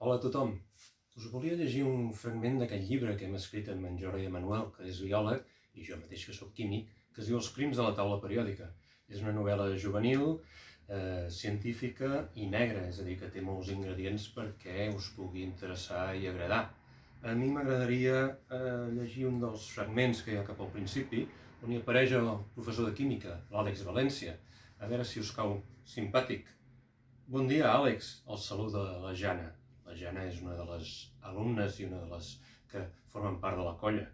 Hola a tothom. Us volia llegir un fragment d'aquest llibre que hem escrit amb en Jordi Emanuel, que és biòleg, i jo mateix que sóc químic, que es diu Els crims de la taula periòdica. És una novel·la juvenil, científica i negra, és a dir, que té molts ingredients perquè us pugui interessar i agradar. A mi m'agradaria llegir un dels fragments que hi ha cap al principi, on hi apareix el professor de química, l'Àlex València. A veure si us cau simpàtic. Bon dia, Àlex, el saluda la Jana. La Jana és una de les alumnes i una de les que formen part de la colla.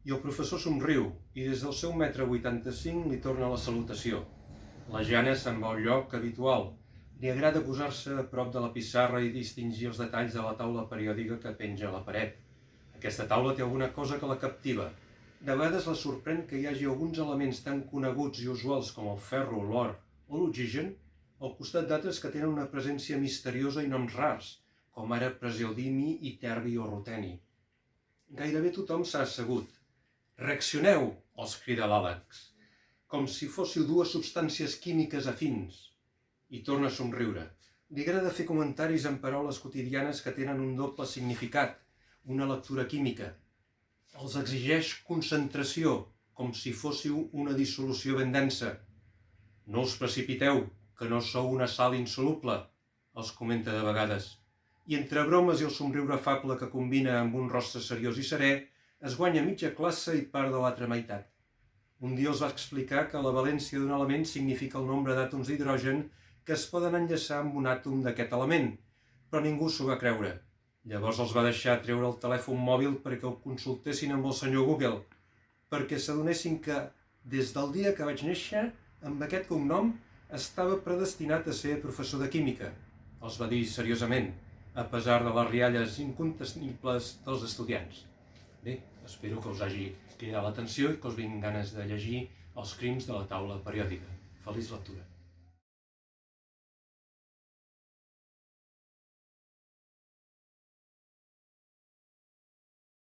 I el professor somriu i des del seu 1,85 m li torna la salutació. La Jana se'n va al lloc habitual. Li agrada posar-se a prop de la pissarra i distingir els detalls de la taula periòdica que penja a la paret. Aquesta taula té alguna cosa que la captiva. De vegades la sorprèn que hi hagi alguns elements tan coneguts i usuals com el ferro, l'or o l'oxigen, al costat d'altres que tenen una presència misteriosa i noms rars, com ara praseodimi i terbi o ruteni. Gairebé tothom s'ha assegut. Reaccioneu, els crida l'Àlex, com si fóssiu dues substàncies químiques afins. I torna a somriure. Li agrada fer comentaris en paraules quotidianes que tenen un doble significat, una lectura química. Els exigeix concentració, com si fóssiu una dissolució ben densa. No us precipiteu, que no sou una sal insoluble, els comenta de vegades. I entre bromes i el somriure afable que combina amb un rostre seriós i serè, es guanya mitja classe i part de l'altra meitat. Un dia els va explicar que la valència d'un element significa el nombre d'àtoms d'hidrogen que es poden enllaçar amb un àtom d'aquest element, però ningú s'ho va creure. Llavors els va deixar treure el telèfon mòbil perquè el consultessin amb el senyor Google, perquè s'adonessin que, des del dia que vaig néixer, amb aquest cognom, estava predestinat a ser professor de química, els va dir seriosament, a pesar de les rialles incontenibles dels estudiants. Bé, espero que us hagi cridat l'atenció i que us vinguin ganes de llegir Els crims de la taula periòdica. Feliç lectura.